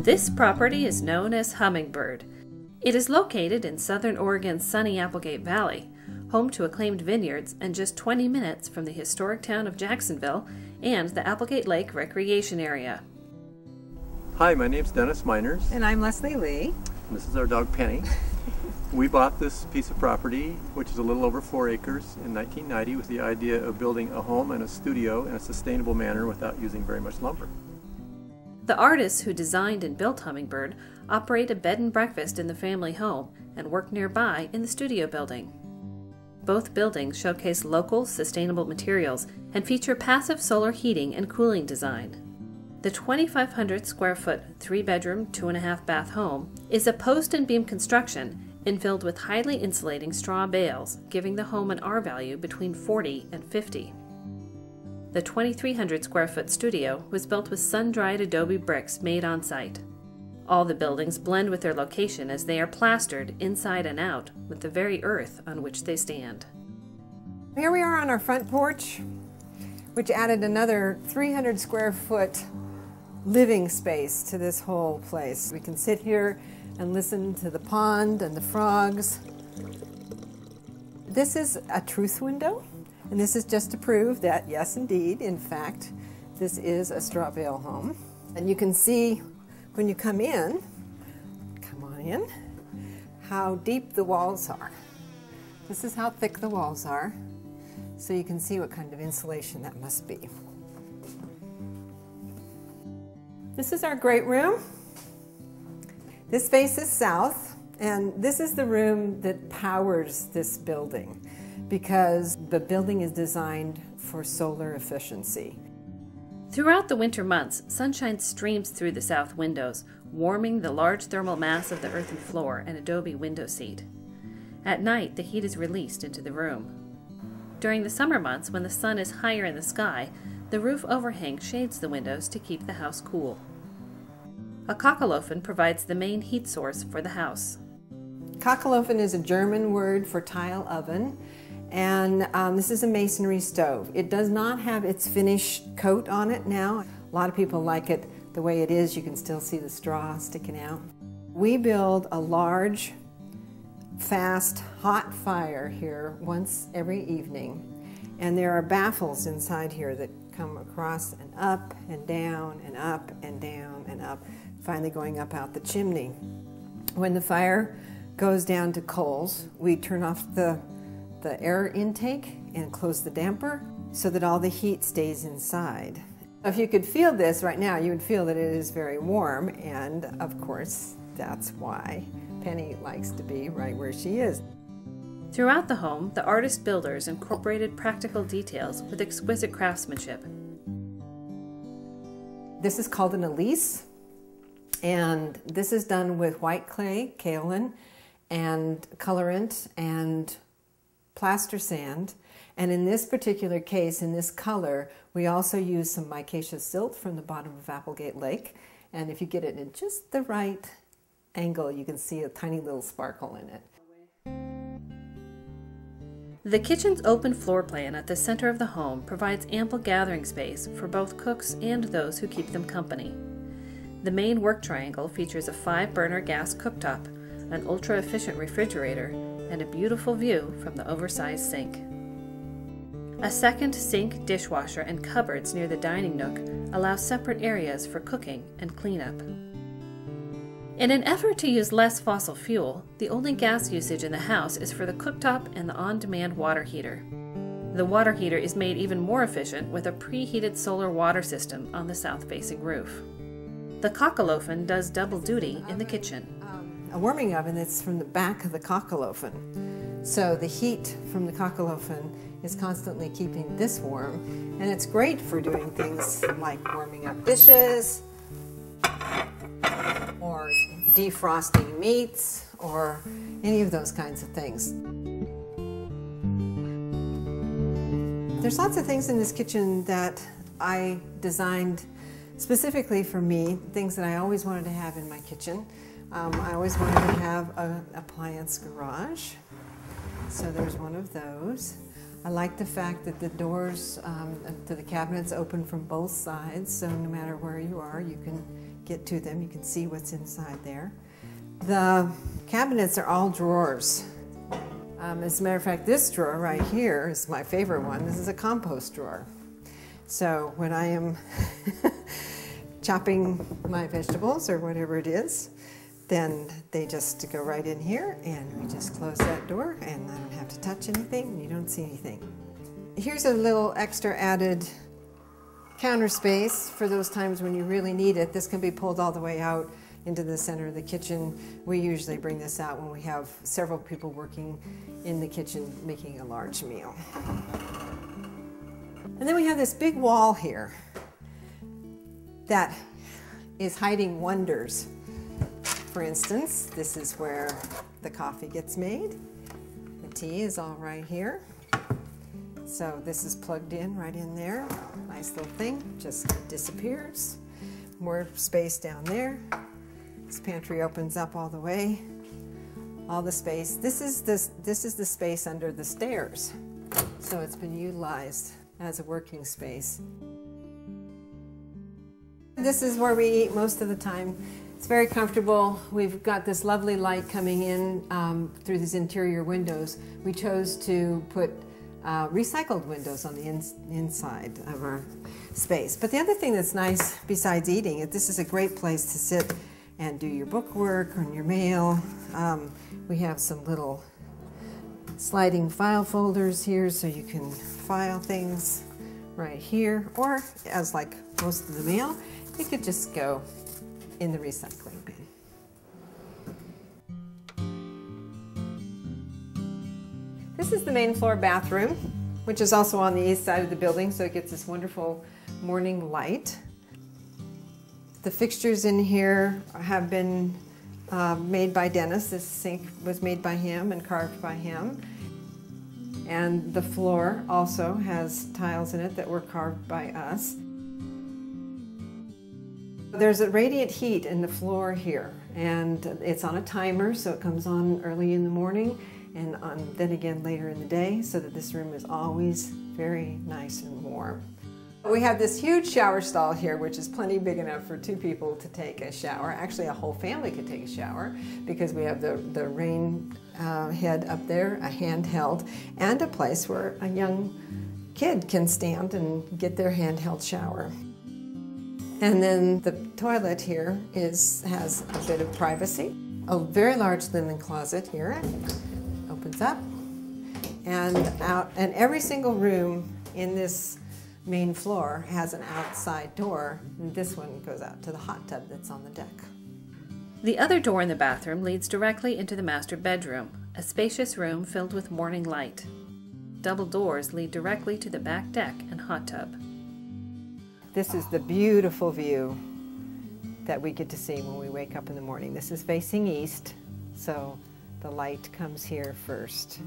This property is known as Hummingbird. It is located in southern Oregon's sunny Applegate Valley, home to acclaimed vineyards and just 20 minutes from the historic town of Jacksonville and the Applegate Lake Recreation Area. Hi, my name's Dennis Miners. And I'm Leslie Lee. This is our dog Penny. We bought this piece of property, which is a little over 4 acres, in 1990 with the idea of building a home and a studio in a sustainable manner without using very much lumber. The artists who designed and built Hummingbird operate a bed and breakfast in the family home and work nearby in the studio building. Both buildings showcase local, sustainable materials and feature passive solar heating and cooling design. The 2,500 square foot, 3-bedroom, 2.5-bath home is a post and beam construction infilled with highly insulating straw bales, giving the home an R value between 40 and 50. The 2,300 square foot studio was built with sun-dried Adobe bricks made on site. All the buildings blend with their location as they are plastered inside and out with the very earth on which they stand. Here we are on our front porch, which added another 300 square foot living space to this whole place. We can sit here and listen to the pond and the frogs. This is a truth window, and this is just to prove that, yes indeed, in fact, this is a straw-bale home. And you can see when you come on in, how deep the walls are. This is how thick the walls are, so you can see what kind of insulation that must be. This is our great room. This faces south, and this is the room that powers this building because the building is designed for solar efficiency. Throughout the winter months, sunshine streams through the south windows, warming the large thermal mass of the earthen floor and Adobe window seat. At night, the heat is released into the room. During the summer months, when the sun is higher in the sky, the roof overhang shades the windows to keep the house cool. A Kachelofen provides the main heat source for the house. Kachelofen is a German word for tile oven, and this is a masonry stove. It does not have its finished coat on it now. A lot of people like it the way it is. You can still see the straw sticking out. We build a large, fast, hot fire here once every evening, and there are baffles inside here that come across and up and down and up and down and up, finally going up out the chimney. When the fire goes down to coals, we turn off the air intake and close the damper so that all the heat stays inside. If you could feel this right now, you would feel that it is very warm, and of course, that's why Penny likes to be right where she is. Throughout the home, the artist builders incorporated practical details with exquisite craftsmanship. This is called an elise, and this is done with white clay, kaolin, and colorant, and plaster sand. And in this particular case, in this color, we also use some micaceous silt from the bottom of Applegate Lake. And if you get it in just the right angle, you can see a tiny little sparkle in it. The kitchen's open floor plan at the center of the home provides ample gathering space for both cooks and those who keep them company. The main work triangle features a 5-burner gas cooktop, an ultra-efficient refrigerator, and a beautiful view from the oversized sink. A second sink, dishwasher, and cupboards near the dining nook allow separate areas for cooking and cleanup. In an effort to use less fossil fuel, the only gas usage in the house is for the cooktop and the on-demand water heater. The water heater is made even more efficient with a preheated solar water system on the south-facing roof. The Kachelofen does double duty in the kitchen. A warming oven that's from the back of the Kachelofen. So the heat from the Kachelofen is constantly keeping this warm, and it's great for doing things like warming up dishes, or defrosting meats, or any of those kinds of things. There's lots of things in this kitchen that I designed specifically for me, things that I always wanted to have in my kitchen. I always wanted to have an appliance garage, so there's one of those. I like the fact that the doors to the cabinets open from both sides, so no matter where you are, you can get to them. You can see what's inside there. The cabinets are all drawers. As a matter of fact, this drawer right here is my favorite one. This is a compost drawer. So when I am chopping my vegetables or whatever it is, then they just go right in here, and we just close that door, and I don't have to touch anything, and you don't see anything. Here's a little extra added counter space for those times when you really need it. This can be pulled all the way out into the center of the kitchen. We usually bring this out when we have several people working in the kitchen making a large meal. And then we have this big wall here that is hiding wonders. For instance, this is where the coffee gets made. The tea is all right here. So this is plugged in right in there. Nice little thing, just disappears. More space down there. This pantry opens up all the way. All the space. This is the space under the stairs. So it's been utilized as a working space. This is where we eat most of the time. It's very comfortable. We've got this lovely light coming in through these interior windows. We chose to put recycled windows on the inside of our space. But the other thing that's nice besides eating, this is a great place to sit and do your book work or your mail. We have some little sliding file folders here so you can file things right here, or as like most of the mail, it could just go in the recycling bin. This is the main floor bathroom, which is also on the east side of the building, so it gets this wonderful morning light. The fixtures in here have been made by Dennis. This sink was made by him and carved by him. And the floor also has tiles in it that were carved by us. There's a radiant heat in the floor here, and it's on a timer, so it comes on early in the morning and then again later in the day, so that this room is always very nice and warm. We have this huge shower stall here, which is plenty big enough for 2 people to take a shower. Actually, a whole family could take a shower, because we have the rain head up there, a handheld, and a place where a young kid can stand and get their handheld shower. And then the toilet here has a bit of privacy. A very large linen closet here. Opens up and out, and every single room in this main floor has an outside door, and this one goes out to the hot tub that's on the deck. The other door in the bathroom leads directly into the master bedroom, a spacious room filled with morning light. Double doors lead directly to the back deck and hot tub. This is the beautiful view that we get to see when we wake up in the morning. This is facing east, so the light comes here first.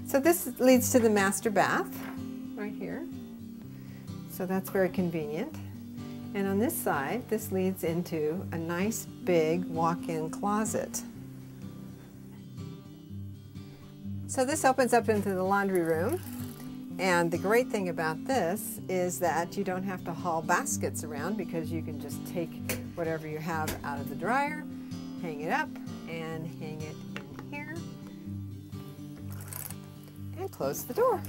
So this leads to the master bath right here. So that's very convenient. And on this side, this leads into a nice big walk-in closet. So this opens up into the laundry room. And the great thing about this is that you don't have to haul baskets around, because you can just take whatever you have out of the dryer, hang it up, and hang it in here, and close the door.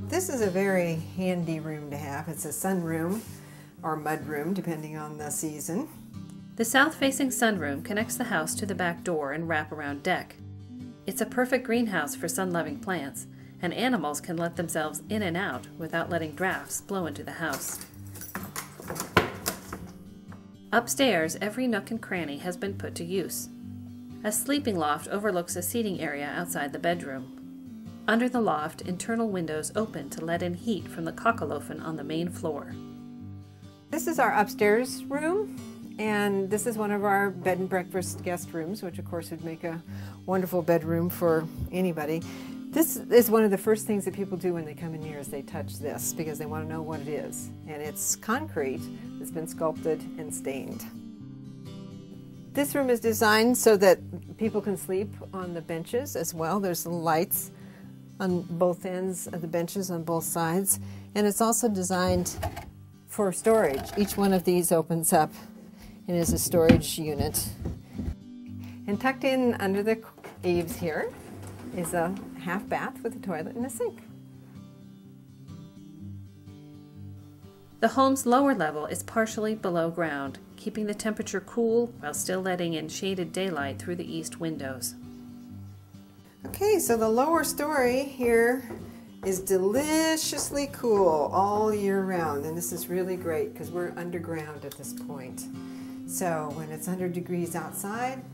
This is a very handy room to have. It's a sunroom or mudroom, depending on the season. The south-facing sunroom connects the house to the back door and wraparound deck. It's a perfect greenhouse for sun-loving plants, and animals can let themselves in and out without letting drafts blow into the house. Upstairs, every nook and cranny has been put to use. A sleeping loft overlooks a seating area outside the bedroom. Under the loft, internal windows open to let in heat from the cockalofen on the main floor. This is our upstairs room, and this is one of our bed and breakfast guest rooms, which of course would make a wonderful bedroom for anybody. This is one of the first things that people do when they come in here, is they touch this, because they want to know what it is. And it's concrete that's been sculpted and stained. This room is designed so that people can sleep on the benches as well. There's lights on both ends of the benches on both sides. And it's also designed for storage. Each one of these opens up and is a storage unit. And tucked in under the eaves here is a half bath with a toilet and a sink. The home's lower level is partially below ground, keeping the temperature cool while still letting in shaded daylight through the east windows. Okay, so the lower story here is deliciously cool all year round, and this is really great because we're underground at this point. So when it's 100 degrees outside,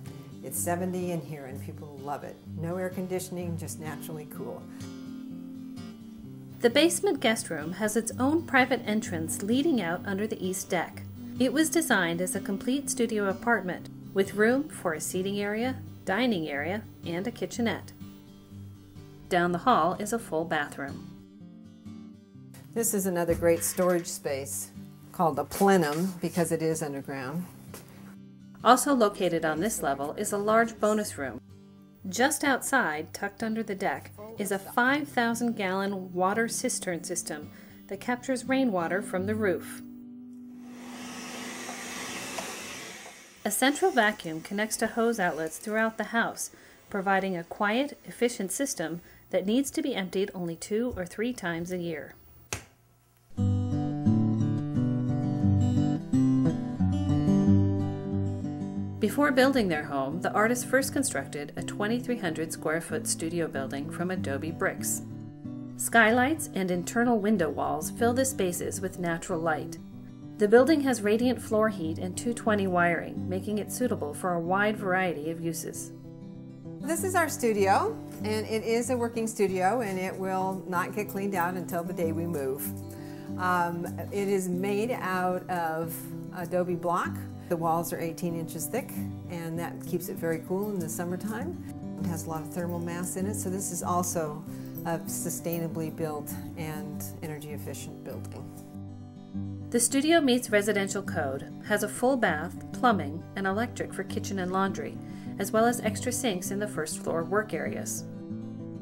it's 70 in here and people love it. No air conditioning, just naturally cool. The basement guest room has its own private entrance leading out under the east deck. It was designed as a complete studio apartment with room for a seating area, dining area, and a kitchenette. Down the hall is a full bathroom. This is another great storage space called a plenum because it is underground. Also located on this level is a large bonus room. Just outside, tucked under the deck, is a 5,000-gallon water cistern system that captures rainwater from the roof. A central vacuum connects to hose outlets throughout the house, providing a quiet, efficient system that needs to be emptied only 2 or 3 times a year. Before building their home, the artists first constructed a 2,300 square foot studio building from Adobe bricks. Skylights and internal window walls fill the spaces with natural light. The building has radiant floor heat and 220 wiring, making it suitable for a wide variety of uses. This is our studio, and it is a working studio, and it will not get cleaned out until the day we move. It is made out of Adobe block. The walls are 18 inches thick, and that keeps it very cool in the summertime. It has a lot of thermal mass in it, so this is also a sustainably built and energy efficient building. The studio meets residential code, has a full bath, plumbing, and electric for kitchen and laundry, as well as extra sinks in the first floor work areas.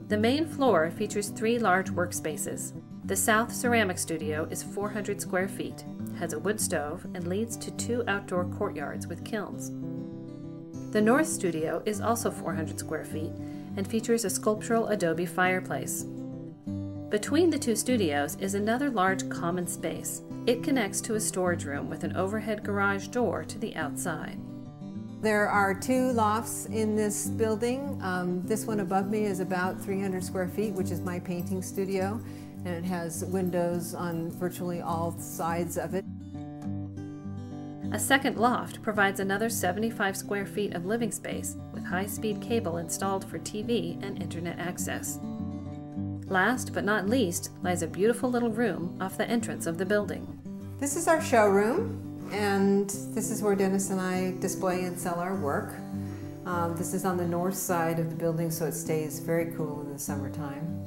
The main floor features 3 large workspaces. The South Ceramic Studio is 400 square feet, has a wood stove, and leads to 2 outdoor courtyards with kilns. The North Studio is also 400 square feet and features a sculptural Adobe fireplace. Between the 2 studios is another large common space. It connects to a storage room with an overhead garage door to the outside. There are 2 lofts in this building. This one above me is about 300 square feet, which is my painting studio, and it has windows on virtually all sides of it. A second loft provides another 75 square feet of living space with high-speed cable installed for TV and internet access. Last but not least lies a beautiful little room off the entrance of the building. This is our showroom, and this is where Dennis and I display and sell our work. This is on the north side of the building, so it stays very cool in the summertime.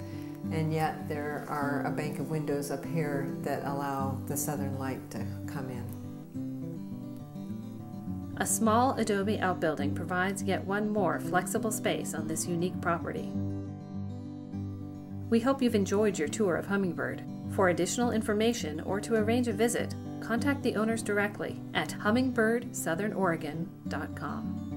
And yet there are a bank of windows up here that allow the southern light to come in. A small Adobe outbuilding provides yet one more flexible space on this unique property. We hope you've enjoyed your tour of Hummingbird. For additional information or to arrange a visit, contact the owners directly at hummingbirdsouthernoregon.com.